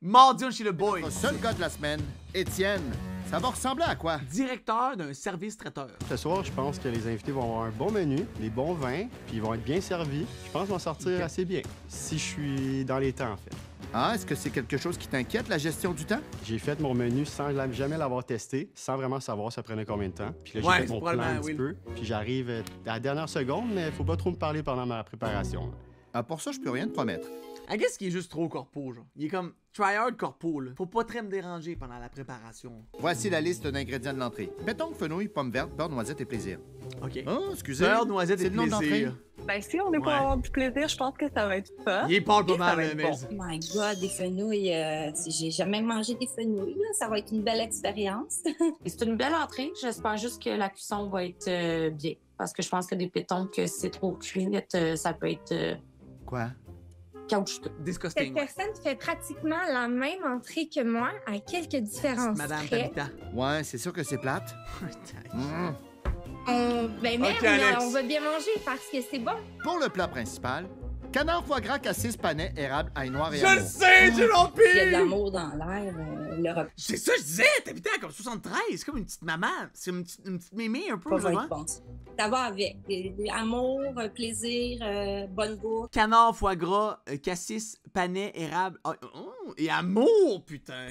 Mardi, on est chez le boy. Notre seul gars de la semaine, Étienne. Ça va ressembler à quoi? Directeur d'un service traiteur. Ce soir, je pense que les invités vont avoir un bon menu, des bons vins, puis ils vont être bien servis. Je pense qu'ils vont sortir assez bien, si je suis dans les temps, en fait. Ah, est-ce que c'est quelque chose qui t'inquiète, la gestion du temps? J'ai fait mon menu sans jamais l'avoir testé, sans vraiment savoir ça prenait combien de temps. Puis là, Ouais, j'ai fait mon plan un petit oui. peu. Puis j'arrive à la dernière seconde, mais faut pas trop me parler pendant ma préparation. Ah, pour ça, je peux rien te promettre. I guess qu'il est juste trop corpo, genre. Il est comme tryhard corpo, là. Faut pas très me déranger pendant la préparation. Voici la liste d'ingrédients de l'entrée. Béton, fenouil, pommes vertes, beurre, noisette et plaisir. OK. Oh, excusez. Beurre, noisette et C'est le nom de plaisir. l'entrée. Ben, si on est pour Ouais. avoir du plaisir, je pense que ça va être fun. Il parle pas Et ça mal, va être mais... bon. Oh my God, des fenouilles. J'ai jamais mangé des fenouilles. Là. Ça va être une belle expérience. Et c'est une belle entrée. J'espère juste que la cuisson va être bien. Parce que je pense que des pétons, que c'est trop cuit, ça peut être Quoi? caoutchouteux. Disgusting. Cette Ouais. personne fait pratiquement la même entrée que moi, à quelques différences Madame près. Tabitha. Ouais, c'est sûr que c'est plate. Mmh. Ben merde, Ok, Alex. on va bien manger parce que c'est bon. Pour le plat principal, canard foie gras, cassis, panais, érable, ail noir et Je le amour. sais, j'ai Il y a de l'empire! l'amour dans l'air. Le repas C'est ça, je disais, Tabitha, comme 73, c'est comme une petite maman. C'est une petite mémé un peu, va genre. être bon. Ça va avec. Amour, plaisir, bonne bouffe. Canard, foie gras, cassis, panais, érable. Et amour, putain!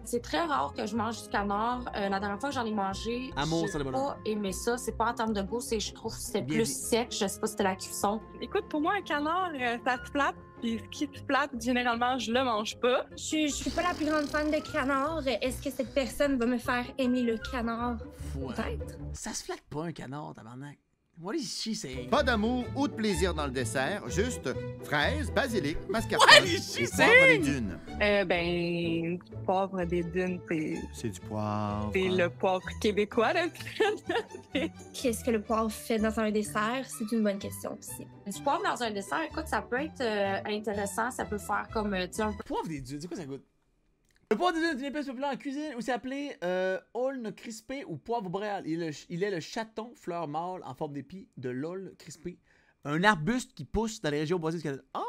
C'est très rare que je mange du canard. La dernière fois que j'en ai mangé, Amour, j'ai ça, le pas aimé ça. C'est pas en termes de goût, je trouve que c'était Bien plus dit. sec. Je sais pas si c'était la cuisson. Écoute, pour moi, un canard, ça se flatte. Puis ce qui se flatte, généralement, je le mange pas. Je suis pas la plus grande fan de canard. Est-ce que cette personne va me faire aimer le canard? Ouais. Peut-être. Ça se flatte pas un canard, tabarnak. What is she saying? Pas d'amour ou de plaisir dans le dessert, juste fraises, basilic, mascarpone What is she et poivre des saying? dunes. Ben, du poivre des dunes, C'est du poivre. c'est le poivre québécois, là. Qu'est-ce que le poivre fait dans un dessert? C'est une bonne question aussi. Du poivre dans un dessert, écoute, ça peut être intéressant. Ça peut faire comme, tu sais, un peu. Poivre des dunes, c'est quoi ça goûte? Le poivre des dunes est une épice populaire en cuisine, aussi appelé aulne crispé ou poivre boréal. Il est le chaton fleur mâle en forme d'épi de l'aulne crispé. Un arbuste qui pousse dans les régions boisées du Canada. Ah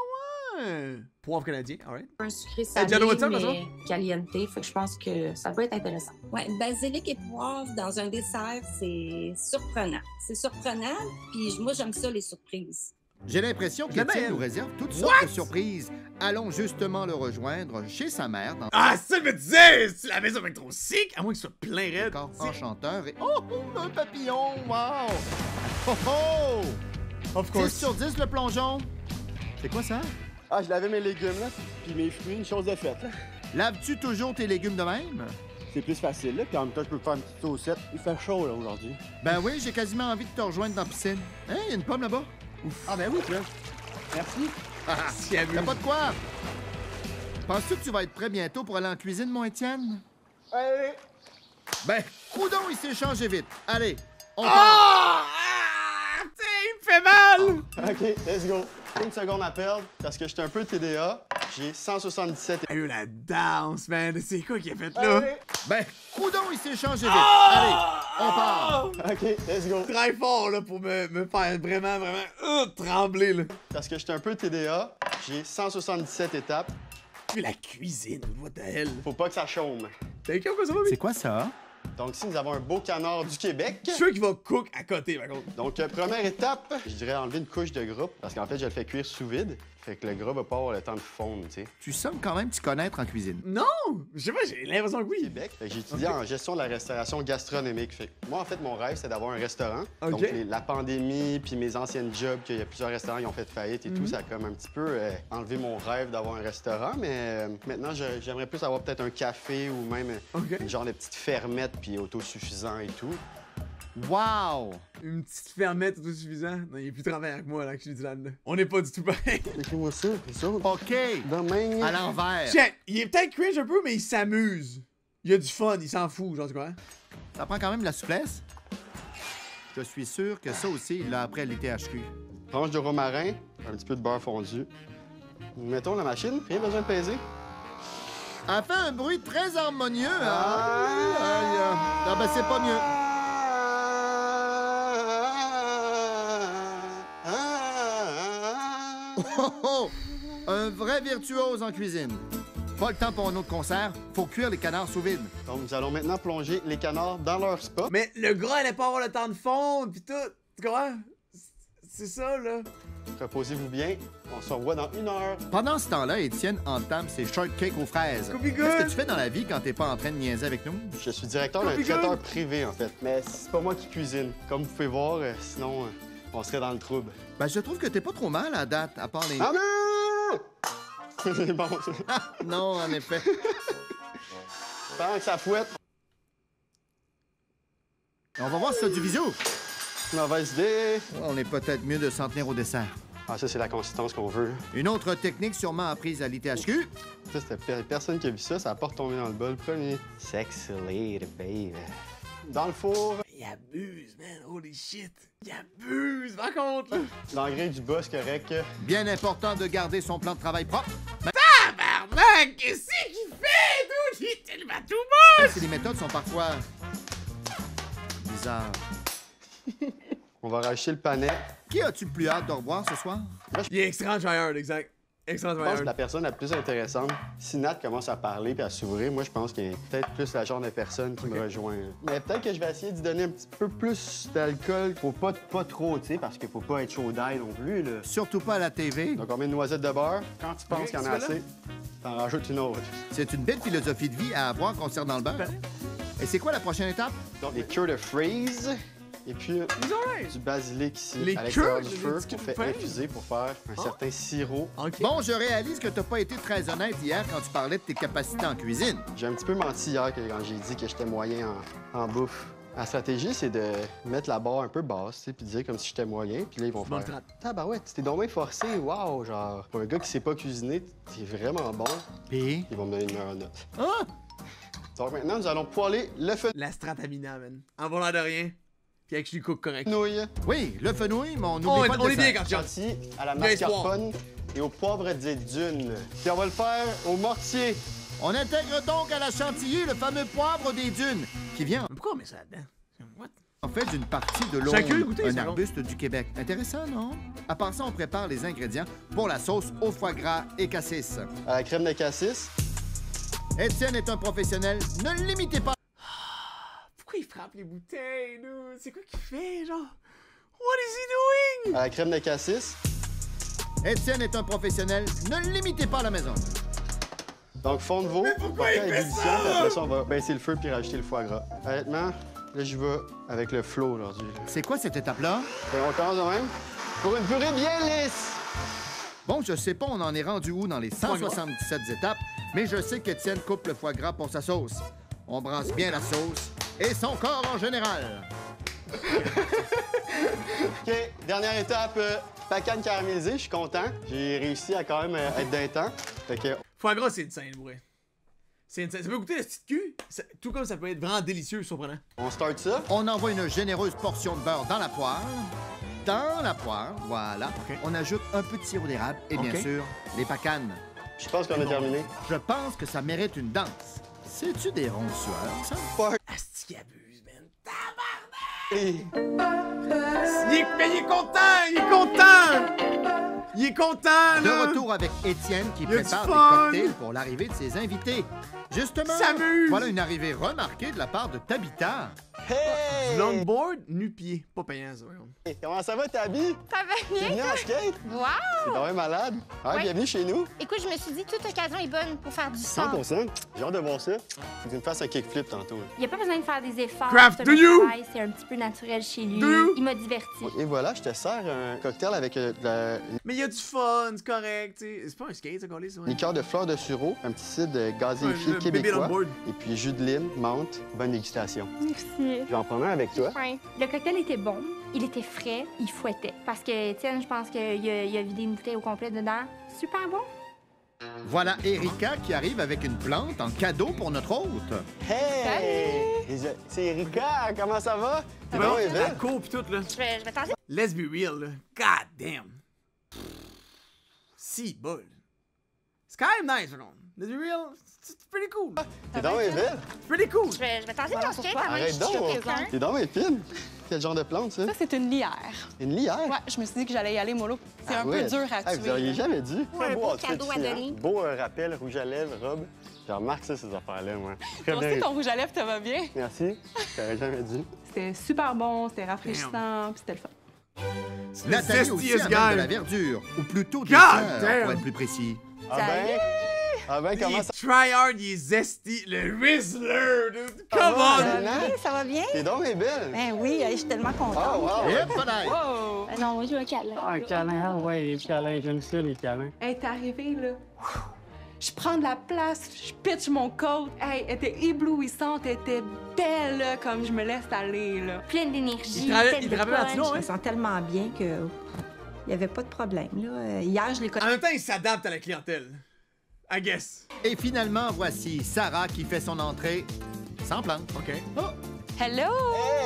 ouais! Poivre canadien, alright. Un sucré salé, Gianni Watson, mais caliente. Fait que je pense que ça peut être intéressant. Ouais, basilic et poivre dans un dessert, c'est surprenant. C'est surprenant, puis moi, j'aime ça, les surprises. J'ai l'impression Je l'aime qu'Étienne bien. nous réserve toutes sortes de surprises. Allons justement le rejoindre chez sa mère dans Ah, ça me disait! Si la maison est trop sick, à moins qu'il soit plein le raide. corps enchanteur et... Oh, oh, un papillon! Wow! Oh, oh! Of 10 sur 10, le plongeon. C'est quoi ça? Ah, je lavais mes légumes, là, puis mes fruits, une chose de faite, là. Laves-tu toujours tes légumes de même? C'est plus facile, là, puis en même temps, je peux faire une petite saucette. Il fait chaud, là, aujourd'hui. Ben oui, j'ai quasiment envie de te rejoindre dans la piscine. Hein, il y a une pomme là-bas? Ah, ben oui, tu vois. Merci. Ah, Si elle y'a veut. pas de quoi? Penses-tu que tu vas être prêt bientôt pour aller en cuisine, mon Étienne? Allez! Ben, coudon, il s'est changé vite. Allez, on part. Ah! Ah! Tiens, il me fait mal! OK, let's go. Une seconde à perdre, parce que j'étais un peu TDA. J'ai 177. Sérieux, la danse, man. C'est quoi qu'il a fait là? Allez! Ben, coudon, il s'est changé vite. Ah! Allez, on part. OK, let's go. Très fort, là, pour me faire vraiment, trembler, là. Parce que j'étais un peu TDA. J'ai 177 étapes. Puis la cuisine, what the hell? Faut pas que ça chôme. T'as quelqu'un quoi ça va, C'est quoi ça? Donc ici, nous avons un beau canard du Québec. Je suis sûr qu'il va cook à côté, par contre. Donc, première étape, je dirais enlever une couche de gras, parce qu'en fait, je le fais cuire sous vide. Fait que le gras va pas avoir le temps de fondre, tu sais. Tu sembles quand même t'y connaître en cuisine. Non! Je sais pas, j'ai l'impression que oui. Québec. Fait que j'ai étudié en gestion de la restauration gastronomique. Fait que moi, en fait, mon rêve, c'est d'avoir un restaurant. OK. Donc, la pandémie, puis mes anciennes jobs, qu'il y a plusieurs restaurants qui ont fait faillite et tout, ça a comme un petit peu enlevé mon rêve d'avoir un restaurant. Mais maintenant, j'aimerais plus avoir peut-être un café ou même OK. une genre de petite fermette, puis autosuffisant et tout. Wow! Une petite fermette autosuffisant. Non, il est plus travaillant que moi, là, que je lui dis là-dedans. On est pas du tout pareil. Écris-moi ça, ça. OK, Demain. à l'envers. Tiens, il est peut-être cringe un peu, mais il s'amuse. Il a du fun, il s'en fout, genre, tu vois. Ça prend quand même de la souplesse. Je suis sûr que ça aussi, il l'a après à l'ITHQ. Tranche de romarin, un petit peu de beurre fondu. Mettons la machine, rien besoin de peser. Elle fait un bruit très harmonieux, hein? Ah ben, c'est pas mieux. Oh, oh! Un vrai virtuose en cuisine. Pas le temps pour un autre concert. Faut cuire les canards sous vide. Donc, nous allons maintenant plonger les canards dans leur spa. Mais le gras allait pas avoir le temps de fondre, pis tout. Tu comprends? C'est ça, là. Reposez-vous bien. On se revoit dans 1 heure. Pendant ce temps-là, Étienne entame ses shortcakes aux fraises. Copie Qu'est-ce que good. tu fais dans la vie quand t'es pas en train de niaiser avec nous? Je suis directeur d'un Copie traiteur good. privé, en fait. Mais c'est pas moi qui cuisine. Comme vous pouvez voir, sinon, on serait dans le trouble. Ben, je trouve que t'es pas trop mal à date, à part les... Maman! C'est bon. Non, en effet. Pendant que ça fouette. On va voir si t'as du visio. Mauvaise idée. On est peut-être mieux de s'en tenir au dessert. Ah, ça, c'est la consistance qu'on veut. Une autre technique sûrement apprise à l'ITHQ. Ça, c'était personne qui a vu ça. Ça a pas retombé dans le bol. Premier. Sexy lady, baby. Dans le four. Il abuse, man. Holy shit. Il abuse, par contre, là. L'engrais du bas, c'est correct. Bien important de garder son plan de travail propre. Tabarnak! Qu'est-ce qu'il fait, dude? Il est tellement tout bon! Même si les méthodes sont parfois... bizarres. On va rajouter le panais. Qui as-tu le plus hâte de revoir ce soir? Il est extra tryhard, exact. Extra Je pense que tryhard. la personne la plus intéressante, si Nat commence à parler puis à s'ouvrir, moi, je pense qu'il est peut-être plus la genre de personne qui me rejoint. Mais peut-être que je vais essayer d'y donner un petit peu plus d'alcool. Faut pas trop, tu sais, parce qu'il faut pas être chaud d'ail non plus, là. Surtout pas à la TV. Donc, on met une noisette de beurre. Quand tu penses Ok, qu'il y en tu a fais là? assez, t'en rajoutes une autre. C'est une belle philosophie de vie à avoir concernant le beurre. Et c'est quoi la prochaine étape? Donc, les cures de freeze. Et puis, He's alright. du basilic ici, Les à l'extérieur cures, du les feu, petits qu'on fait pains. infuser pour faire un certain sirop. OK. Bon, je réalise que t'as pas été très honnête hier quand tu parlais de tes capacités en cuisine. J'ai un petit peu menti hier quand j'ai dit que j'étais moyen en bouffe. La stratégie, c'est de mettre la barre un peu basse, tu sais, puis dire comme si j'étais moyen. Puis là, ils vont Bon, faire « Tabarouette, tu t'es donc bien forcé, wow! » Genre, pour un gars qui sait pas cuisiner, t'es vraiment bon. Puis? Ils vont me donner une meilleure note. Ah! Donc maintenant, nous allons poêler le La stratamina, man. En volant de rien. Puis avec du cook correct. fenouil, Oui, le fenouil, mais on n'oublie On pas est le bien dessert. quand tu chantilly à la Il y a espoir. mascarpone et au poivre des dunes. Puis on va le faire au mortier. On intègre donc à la chantilly le fameux poivre des dunes, qui vient Mais pourquoi on met ça là-dedans? What? en fait d'une partie de Chacun l'Aune, goûter, un c'est bon. arbuste du Québec. Intéressant, non? À part ça, on prépare les ingrédients pour la sauce au foie gras et cassis. À la crème de cassis. Étienne est un professionnel, ne le limitez pas. Pourquoi il frappe les bouteilles, dude? C'est quoi qu'il fait, genre? What is he doing? À la crème de cassis. Étienne est un professionnel, ne le limitez pas à la maison. Donc, fond de veau, pourquoi porté il à fait ébullition, ça? puis après ça, on va baisser le feu puis rajouter le foie gras. Honnêtement, là, je vais avec le flow aujourd'hui. là. C'est quoi cette étape-là? Et on commence de même. Pour une purée bien lisse. Bon, je sais pas on en est rendu où dans les 177 étapes, mais je sais qu'Étienne coupe le foie gras pour sa sauce. On brasse bien la sauce et son corps en général. OK, dernière étape, pacane caramélisée, je suis content. J'ai réussi à quand même être d'un temps. Fait que, Foie gras, c'est une scène, vrai. C'est une scène. Ça peut goûter le petit cul, tout comme ça peut être vraiment délicieux et surprenant. on start ça. On envoie une généreuse portion de beurre dans la poêle. Dans la poêle, voilà. OK. On ajoute un peu de sirop d'érable et bien OK. sûr, les pacanes. Je pense qu'on a terminé. Je pense que ça mérite une danse. C'est-tu des ronds sueurs, ça? Asti qui abuse, man. Et- Mais il est content! Il est content! Il est content, De là! retour avec Étienne qui Il y a du prépare fun. des cocktails pour l'arrivée de ses invités. Justement, S'amuse. voilà une arrivée remarquée de la part de Tabitha. Hey! Longboard, nu-pied. Pas payant, ça, voyons. Comment ça va, Tabi? Ça va T'es bien? venu en skate? Wow! T'es donc bien malade. Ah, Ouais. bienvenue chez nous. Écoute, je me suis dit, toute occasion est bonne pour faire du sport. 100%. J'ai hâte de voir ça. Faut que tu me fasses un kickflip tantôt. là. Il n'y a pas besoin de faire des efforts. Craft, c'est do un you? travail, c'est un petit peu naturel chez lui. Do you? Il m'a diverti. Et voilà, je te sers un cocktail avec de la Mais il y a du fun, c'est correct, tu sais. C'est pas un skate, ça, collé, ça, ouais. liqueur de fleurs de sureau, un petit cidre gazéifié Un bébé québécois, longboard. et puis jus de lime, menthe. Bonne dégustation. Merci. Je vais en prendre un avec toi. Ouais. Le cocktail était bon, il était frais, il fouettait. Parce que, Étienne, je pense qu'il a vidé une bouteille au complet dedans. Super bon. Voilà Erika qui arrive avec une plante en cadeau pour notre hôte. Hey! C'est Erika, comment ça va? T'es Bon, bien la belle. cour pis tout, là. Je vais tenter. Let's be real, là. God damn. Si bol. It's kind of nice, non? To be real, it's pretty cool. T'es dans mes belle. It's pretty cool. Je vais tenter de montrer comment Arrête donc. T'es dans mes fines. Quel genre de plante, ça? Ça, c'est une lierre. Une lierre? Ouais, je me suis dit que j'allais y aller mollo. C'est un peu dur à Hey, tuer. vous auriez là. jamais dit. Un beau outfit cadeau à ici, hein. donner. Beau rappel, rouge à lèvres, robe. Je remarque ça, ces affaires-là, moi. Très Toi bien. aussi, ton rouge à lèvres te va bien. Merci. J'aurais jamais dit. C'était super bon, c'était rafraîchissant, puis c'était le fun. Nathalie aussi zestiest amène de guy. la verdure, ou plutôt des God fleurs, damn. pour être plus précis. Ah ben? Ah ben, comment Il ça? tryhard, il est zesty. Le Rizzler, dude. Ça Come va, on. Anna? Ça va bien? T'es donc mes belle. Ben oui, je suis tellement contente. Oh, wow. Et voilà. Wow! Non, moi, je veux un câlin. Ah, un câlin, ouais, les câlins, j'aime ça, les câlins. Hey, t'es arrivé, là. Je prends de la place, je pitch mon coat. Hey, elle était éblouissante, elle était belle, là, comme je me laisse aller, là. Pleine d'énergie. Il te rappelle Latino, Je hein? me sens tellement bien que il n'y avait pas de problème. Là. Hier, je l'ai En même temps, il s'adapte à la clientèle. I guess. Et finalement, voici Sarah qui fait son entrée sans plante. OK. Hello!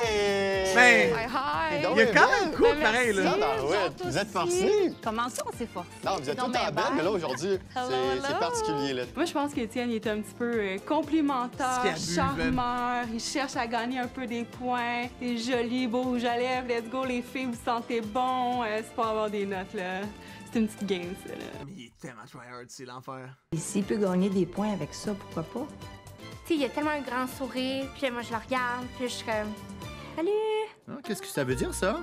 Hey! Ben, Hi! donc il y a bien quand belle. même cool, Ben, pareil, là. merci. Tabarouette, vous êtes farcis. Comment ça, on s'est forcé? Non, vous êtes tout Non, le temps ben, belle, bye. mais là, aujourd'hui, Hello, c'est particulier, là. Moi, je pense qu'Étienne, il est un petit peu complimenteur, C'est qu'il abuse, charmeur. Il cherche à gagner un peu des points. T'es joli, beau rouge à lèvres. Let's go, les filles, vous sentez bon. C'est pour avoir des notes, là. C'est une petite game, ça, là. Mais il est tellement tryhard, c'est l'enfer. Et s'il peut gagner des points avec ça, pourquoi pas? Tu sais, il y a tellement un grand sourire, puis là, moi, je le regarde, puis là, je suis comme... Salut! Ah, qu'est-ce que ça veut dire, ça?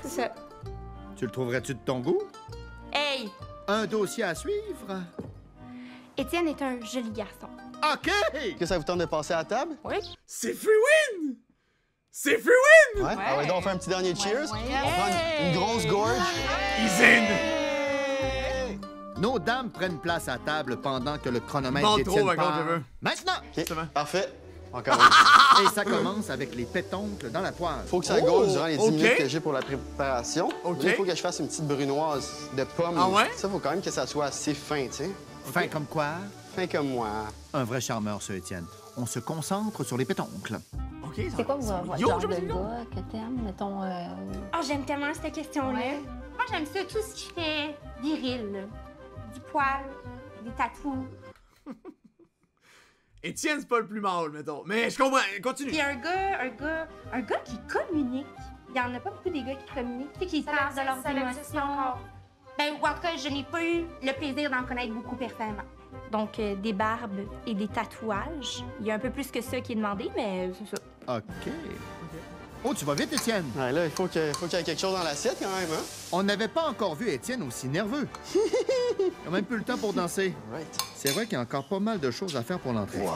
Ça. Tu le trouverais-tu de ton goût? Hey! Un dossier à suivre? Étienne est un joli garçon. OK! Est-ce que ça vous tente de passer à la table? C'est free win! C'est free win! Ouais. Ah ouais, donc on fait un petit dernier cheers. On prend une grosse gorge. He's in! Nos dames prennent place à table pendant que le chronomètre Bande d'Étienne trop, par contre, part. je veux. Maintenant! OK, Justement. parfait. Encore une. Et ça commence avec les pétoncles dans la poêle. Faut que ça gauche durant les 10 OK. minutes que j'ai pour la préparation. OK. Là, il faut que je fasse une petite brunoise de pommes. Ah ouais? Ça, faut quand même que ça soit assez fin, tu sais. Fin comme quoi? Fin comme moi. Un vrai charmeur, ce Étienne. On se concentre sur les pétoncles. OK, C'est quoi votre Yo, genre j'aime de ça, yo. gars que t'aimes, mettons... Oh, j'aime tellement cette question-là. Ouais. Moi, j'aime ça, tout ce qui fait viril, là. Du poil, des tatous. Étienne, c'est pas le plus mâle, mettons. Mais je comprends, continue. Puis un gars qui communique. Il y en a pas beaucoup des gars qui communiquent, tu sais, qui parlent de leurs émotions. Ben, ou en tout cas, je n'ai pas eu le plaisir d'en connaître beaucoup personnellement. Donc, des barbes et des tatouages. Il y a un peu plus que ça qui est demandé, mais c'est ça. OK. Oh, tu vas vite, Étienne. Ouais, là, il faut qu'il y ait quelque chose dans l'assiette quand même, hein? On n'avait pas encore vu Étienne aussi nerveux. Il a même plus le temps pour danser. Right. C'est vrai qu'il y a encore pas mal de choses à faire pour l'entrée. Wow.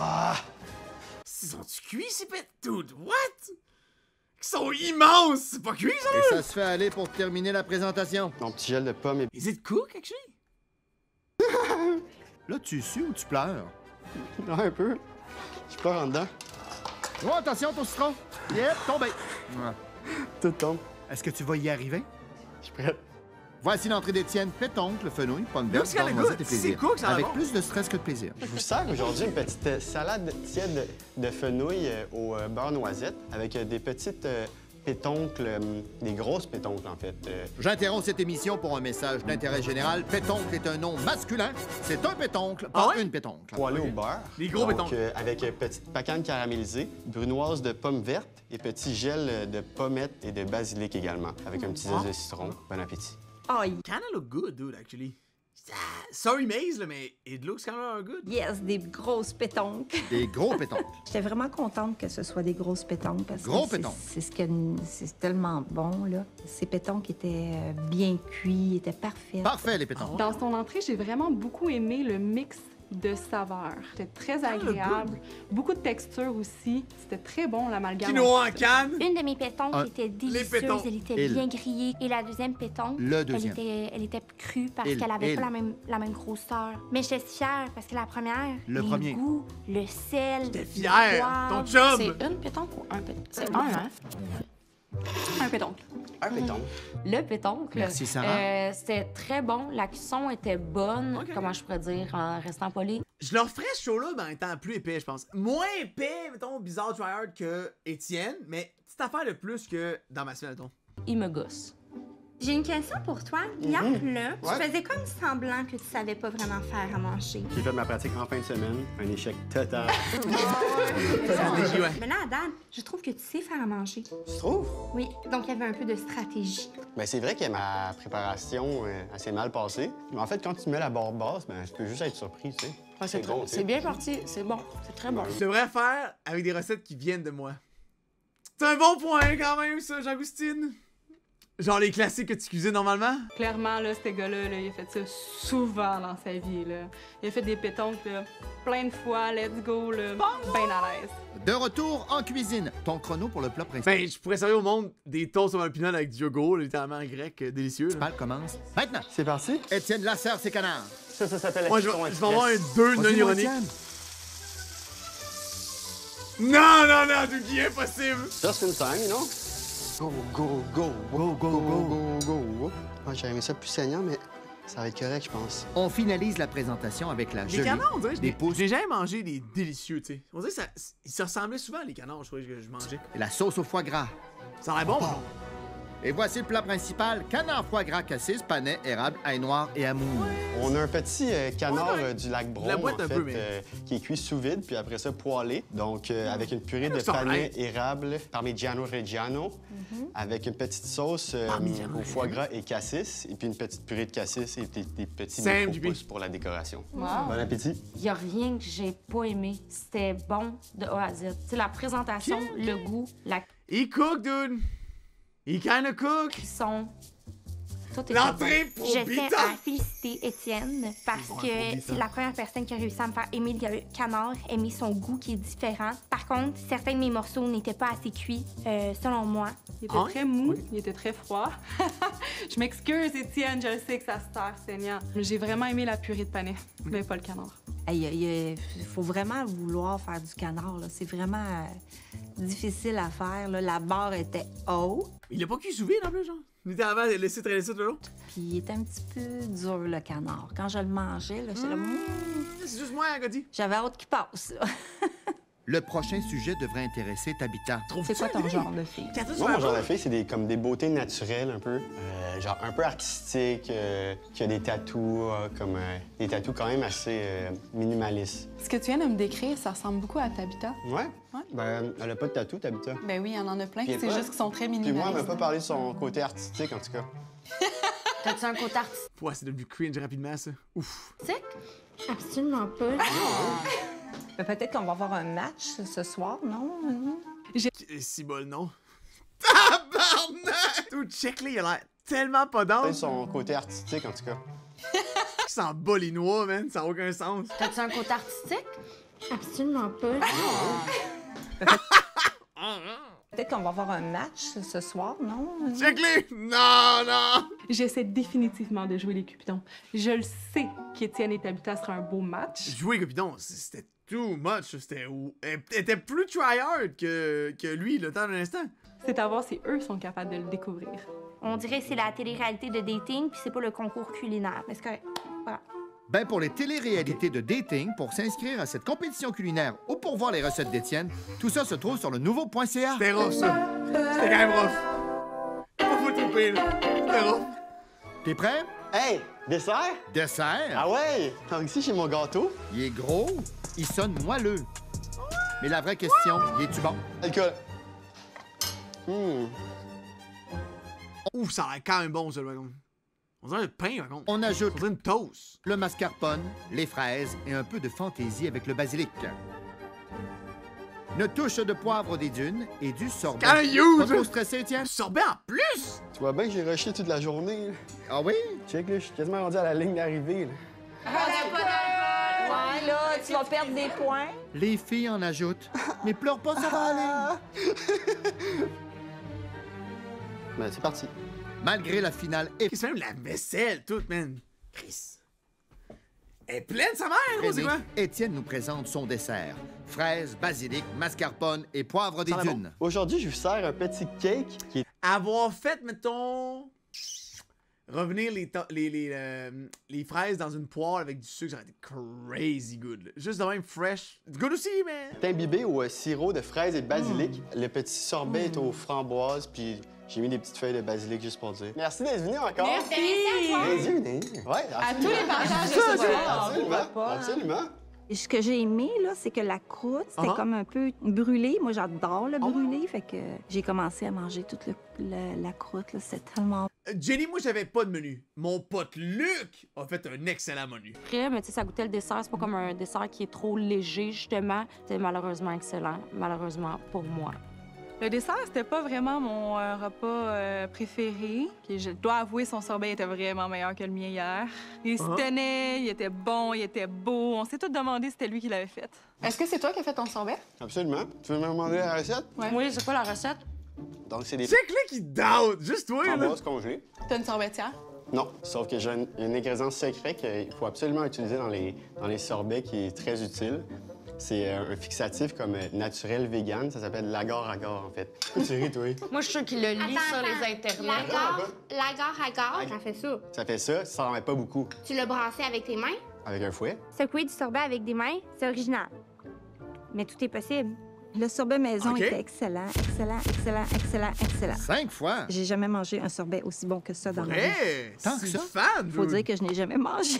Ils sont-tu cuits, ces pets? Dude, what? Ils sont immenses! C'est pas cuit, ça? Et ça se fait aller pour terminer la présentation. Mon petit gel de pommes et... Is it cook, actually? Là, tu sues ou tu pleures? Non, un peu. Je pleure en dedans. Oh, attention, ton citron. Yep, tombé. Ouais. Tout tombe. Est-ce que tu vas y arriver? Je suis prêt. Voici l'entrée d'Étienne. Pétoncle, fenouil, pomme Looks verte, kinda noisette good. et C'est plaisir. cool que ça a Avec bon. plus de stress que de plaisir. Je vous sers aujourd'hui une petite salade tiède de fenouil au beurre noisette avec des petites pétoncles, des grosses pétoncles en fait. J'interromps cette émission pour un message d'intérêt général. Pétoncle est un nom masculin. C'est un pétoncle, Ah pas ouais? une pétoncle. Poêlé au beurre. Les gros Donc, pétoncles. avec petite pacane caramélisée, brunoise de pommes vertes et petit gel de pommettes et de basilic également, avec un petit zeste de citron. Bon appétit. Oh, Kinda look good, dude, actually. Ah, sorry, Maze, là, mais it looks kinda good. yes, des grosses pétoncles. Des gros pétoncles. J'étais vraiment contente que ce soit des grosses pétoncles parce Gros que c'est- pétoncles. c'est ce que c'est tellement bon là. Ces pétoncles étaient bien cuits, étaient parfaits. Parfait, les pétoncles. Dans son entrée, j'ai vraiment beaucoup aimé le mix de saveurs. C'était très agréable. Beaucoup de texture aussi. C'était très bon, l'amalgame. Quinoa en canne. Une de mes pétoncles Un- était délicieuse, pétoncles. elle était Il. bien grillée. Et la deuxième pétoncle, Le deuxième. Elle était crue parce Il. qu'elle avait Il. pas la même grosseur. Mais j'étais fière parce que la première, Le les premier. goûts, le sel, T'es le fier, poivre. ton chum. C'est une pétoncle ou un pétoncle? C'est un, hein? Un pétoncle. Un pétoncle. Le pétoncle. Merci, Sarah. C'était très bon. La cuisson était bonne, Ok. comment je pourrais dire, en restant poli. Je leur ferais ce show-là, mais en étant plus épais, je pense. Moins épais, mettons, bizarre tryhard que Étienne, mais petite affaire de plus que dans ma semaine, mettons. Il me gosse. J'ai une question pour toi. Hier, là, tu Ouais. faisais comme semblant que tu savais pas vraiment faire à manger. J'ai fait ma pratique en fin de semaine. Un échec total. Mais là, Adam, je trouve que tu sais faire à manger. Tu trouves? Oui, donc il y avait un peu de stratégie. Ben, c'est vrai que ma préparation s'est mal passée. Mais en fait, quand tu mets la barre basse, ben, je peux juste être surpris, tu sais. C'est bon, tu sais. c'est bien parti, c'est bon, c'est très bon. Je devrais faire avec des recettes qui viennent de moi. C'est un bon point quand même, ça, Jean-Agustine. Genre les classiques que tu cuisines normalement? Clairement, là, ce gars-là, là, il a fait ça souvent dans sa vie. Là. Il a fait des pétanques là, plein de fois, let's go, là, bien à l'aise. De retour en cuisine. Ton chrono pour le plat principal Ben, je pourrais servir au monde des toasts au pinot avec du yogourt, littéralement grec, délicieux. Là. commence maintenant. C'est parti? Étienne Lasserre, ses canards. Ça s'appelle Moi, je vais avoir un 2 non Vas-y, ironique. Étienne. Non, Dougie, impossible! Just in time, non? Go, go, go, go, go, go, go, go. Ouais, j'aurais aimé ça plus saignant, mais ça va être correct, je pense. On finalise la présentation avec la Les gelée. canards, on dirait, des pousses j'ai jamais mangé des délicieux, tu sais. On dirait que ils se ressemblaient souvent, les canards, je trouvais que je mangeais. et la sauce au foie gras. Ça a l'air bon, par contre. Et voici le plat principal, canard foie gras cassis, panais, érable, ail noir et amour. On a un petit canard Ouais, du lac Brome, la boîte en un fait, peu, mais- qui est cuit sous vide, puis après ça poêlé. Donc, avec une purée de C'est alright. panais, érable, parmigiano reggiano, avec une petite sauce Parmigiano au foie gras et cassis, et puis une petite purée de cassis et des petits Simple, micro-pousses pour la décoration. Wow. Bon appétit. Il n'y a rien que j'ai pas aimé. C'était bon de A à Z. Tu sais, la présentation, le goût, la Il cook, dude! Il kinda cook! cuisson. Tout est L'entrée bon. Je pour tiens Bita! à féliciter Étienne parce Bon, que pour Bita. c'est la première personne qui a réussi à me faire aimer le canard, aimer son goût qui est différent. Par contre, certains de mes morceaux n'étaient pas assez cuits, selon moi. Il était très mou, il était très froid. Je m'excuse, Étienne, je le sais que ça se terre, saignant. J'ai vraiment aimé la purée de panais, mais pas le canard. Il faut vraiment vouloir faire du canard. là. C'est vraiment difficile à faire. là. La barre était haute, Il l'a pas cuit sous vide, en plus, genre. Il était avant de laisser traîner ça tout le long. puis il était un petit peu dur, le canard. Quand je le mangeais, là, j'étais là, C'est juste moi, Godi. j'avais hâte qu'il passe. là. Le prochain sujet devrait intéresser Tabitha. C'est quoi ton genre de fille? Moi, mon genre de fille, c'est comme des beautés naturelles un peu. Genre un peu artistiques, qui a des tatous, comme des tatous quand même assez minimalistes. Ce que tu viens de me décrire, ça ressemble beaucoup à Tabitha. Ouais? Ouais. Ben, elle a pas de tatou, Tabitha. Ben oui, il y en a plein. Puis C'est moi- juste qu'ils sont très Puis minimalistes. moi, elle m'a pas parlé de son côté artistique, en tout cas. T'as-tu un côté artistique? Ouais, c'est devenu cringe rapidement, ça. Ouf. Absolument pas. Peut-être qu'on va avoir un match ce soir, non? Si bol, non. Tabarnak! Tout check, là, il a l'air tellement pas Peut-être dense. son côté artistique, en tout cas. Il sent bas les noix, man. Ça a aucun sens. T'as-tu un côté artistique? Absolument pas. Peut-être qu'on va avoir un match ce soir, non? Check-les! Non! J'essaie définitivement de jouer les Cupidons. Je le sais qu'Étienne et Tabitha sera un beau match. Jouer Cupidon, c'était too much. Elle était plus tryhard que lui, le temps d'un instant. C'est à voir si eux sont capables de le découvrir. On dirait que c'est la télé-réalité de dating, puis c'est pas le concours culinaire. Mais c'est correct. Voilà. Ben pour les téléréalités de dating, pour s'inscrire à cette compétition culinaire ou pour voir les recettes d'Étienne, tout ça se trouve sur le nouveau.ca. C'était rough, ça. C'était quand même rough. Pas faut tromper, là. C'était rough. T'es prêt? Hey! Dessert? Dessert. Ah ouais! Donc ici, j'ai mon gâteau. Il est gros, il sonne moelleux. Mais la vraie question, il est-tu bon? Alcool. Ouf, ça a l'air quand même bon, ça, par contre. On dirait un pain, par contre. On ajoute On dirait une toast. le mascarpone, les fraises et un peu de fantaisie avec le basilic. Une touche de poivre des dunes et du sorbet. Quand you! Pas trop stressé, Étienne? Sorbet en plus! Tu vois bien que j'ai rushé toute la journée. Là. Ah oui? Check, là, je suis quasiment rendu à la ligne d'arrivée. là. Ouais, là, tu vas perdre des points. Les filles en ajoutent. Mais pleure pas, ça va aller. Ben, c'est parti. Malgré la finale C'est même la vaisselle, toute, man. Chris. Elle est pleine, sa mère, gros, c'est effrénée, quoi? Étienne nous présente son dessert. Fraises, basilic, mascarpone et poivre des Ça va bon. dunes. Aujourd'hui, je vous sers un petit cake qui est Avoir fait, mettons... Revenir les fraises dans une poêle avec du sucre, ça aurait été crazy good. Là. Juste de même fresh. Good aussi, mais... imbibé au sirop de fraises et de basilic. Le petit sorbet est aux framboises, puis J'ai mis des petites feuilles de basilic juste pour dire. Merci d'être venu encore. Merci. Ouais, À tous les partages de ce soir. Absolument. Absolument. Et ce que j'ai aimé, là, c'est que la croûte, c'était comme un peu brûlé. Moi, j'adore le brûlé. Fait que j'ai commencé à manger toute la croûte. C'est tellement... Jenny, moi, j'avais pas de menu. Mon pote Luc a fait un excellent menu. Après, mais tu sais, ça goûtait le dessert. C'est pas comme un dessert qui est trop léger, justement. C'était malheureusement excellent. Malheureusement pour moi. Le dessert, c'était pas vraiment mon repas préféré. Puis je dois avouer, son sorbet était vraiment meilleur que le mien hier. Il se tenait, il était bon, il était beau. On s'est tous demandé si c'était lui qui l'avait fait. Est-ce que c'est toi qui as fait ton sorbet? Absolument. Tu veux me demander la recette? Ouais. Oui, c'est quoi la recette? Donc, c'est des Check-le qui doubt! Juste toi, là! framboises congelées. T'as une sorbetière? Non, sauf que j'ai un ingrédient secret qu'il faut absolument utiliser dans les sorbets qui est très utile. C'est un fixatif comme naturel vegan. Ça s'appelle l'agar-agar, en fait. Tu ris, toi? Moi, je suis sûre qu'il le lit sur les internets. L'agar-agar, ça fait ça. Ça fait ça en met pas beaucoup. Tu l'as brassé avec tes mains? Avec un fouet. Secouer du sorbet avec des mains, c'est original. Mais tout est possible. Le sorbet maison Ok. était excellent, excellent, excellent, excellent, excellent. 5 fois. J'ai jamais mangé un sorbet aussi bon que ça dans ma vie. Vrai! Tant que C'est ça? fan, Faut dude. dire que je n'ai jamais mangé.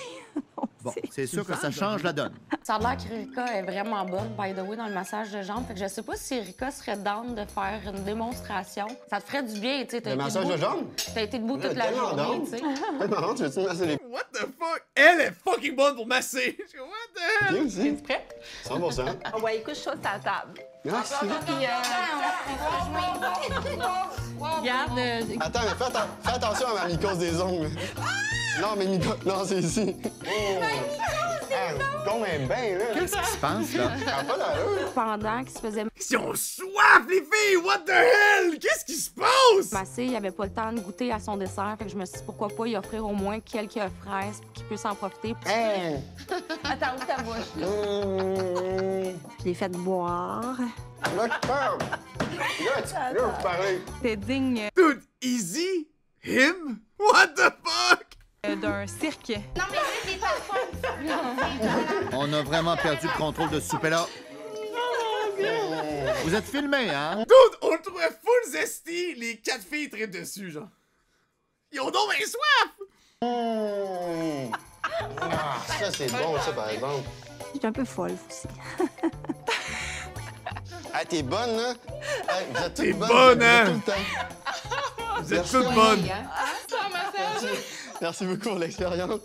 Bon, c'est sûr que ça change la donne. Ça a l'air qu'Erika est vraiment bonne, by the way, dans le massage de jambes. Fait que je sais pas si Erika serait down de faire une démonstration. Ça te ferait du bien, tu sais. Le massage de jambes? T'as été debout toute la Tellement journée, down. tu sais. Non, tu veux-tu me masser les What the fuck? Elle est fucking bonne pour masser! What the hell? pieds aussi? Tu prêt? 100%. Ouais, écoute, je suis à la table. Merci. Regarde, Attends, mais fais attention à ma mycose des ongles. Non, mais mycose... Non, c'est ici. Comme un bain, là. Qu'est-ce qui se passe, là? Ça a pas d'allure. pendant qu'il se faisait Ils ont soif, les filles! What the hell? Qu'est-ce qui se passe? masser, il avait pas le temps de goûter à son dessert. Fait que je me suis dit, pourquoi pas y offrir au moins quelques fraises pour qu'il puisse en profiter. Hein? Attends, où ta bouche? Je l'ai fait boire. Là, tu parles. Là, vous parlez. C'était digne Dude, easy? Him? What the fuck? d'un cirque. Non, mais c'est On a vraiment perdu le contrôle de ce souper-là. Vous êtes filmés, hein? Dude, on le trouvait full zesty, les 4 filles trippent dessus, genre. Ils ont donc bien soif! Ah, ça, c'est bon, ça, par exemple. J'étais un peu folle aussi. Ah, t'es bonne, là? Hey, vous êtes toutes T'es bonnes, bonne, vous êtes hein? tout le temps. Vous êtes toutes bonnes! Merci beaucoup pour l'expérience.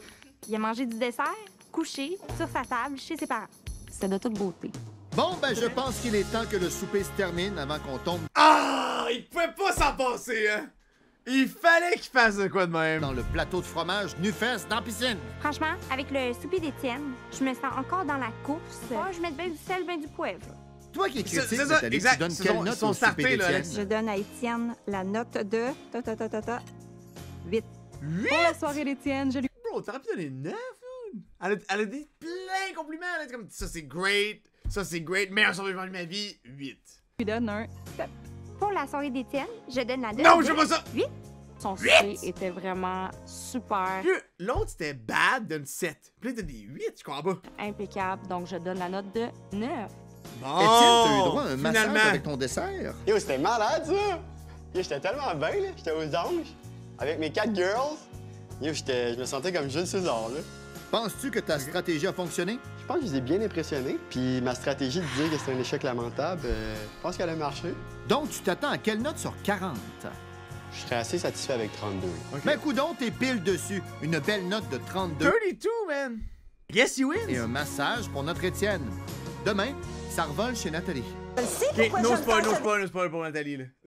Il a mangé du dessert, couché, sur sa table, chez ses parents. C'était de toute beauté. Bon, ben, je pense qu'il est temps que le souper se termine avant qu'on tombe Ah! Il pouvait pas s'en passer, hein? Il fallait qu'il fasse de quoi de même. dans le plateau de fromage nu-fesse dans la piscine. Franchement, avec le souper d'Étienne, je me sens encore dans la course. Je mets bien du sel, bien du poivre. Toi qui es critique, C'est ça, Nathalie, exact. tu donnes C'est quelle son- note son au souper starter, là, d'Étienne? Alex. Je donne à Étienne la note de... 8. Pour la soirée d'Étienne, je lui Bro, t'aurais pu donner 9, dude. Elle a dit plein de compliments. Elle a dit comme ça, c'est great, meilleur soirée de ma vie, 8. donne un 7. Pour la soirée d'Étienne, je donne la note Non, de je veux pas ça! 8. Son souper était vraiment super Puis l'autre, c'était bad, donne 7. Puis là, t'as des 8, je crois pas. impeccable, donc je donne la note de 9. Bon, Étienne, t'as eu droit à un massage finalement. avec ton dessert? Yo, c'était malade, ça! Yo, j'étais tellement bien, là. J'étais aux anges, avec mes 4 girls. Yo, je me sentais comme Jules César, là. Penses-tu que ta stratégie a fonctionné? Je pense que je les ai bien impressionnés. Puis ma stratégie de dire que c'était un échec lamentable, je pense qu'elle a marché. Donc, tu t'attends à quelle note sur 40? Je serais assez satisfait avec 32. Ben, coudonc, t'es pile dessus. Une belle note de 32 32, man. Yes, you win. et un massage pour notre Étienne. Demain, ça revole chez Nathalie. Ok, no spoil pour Nathalie, là.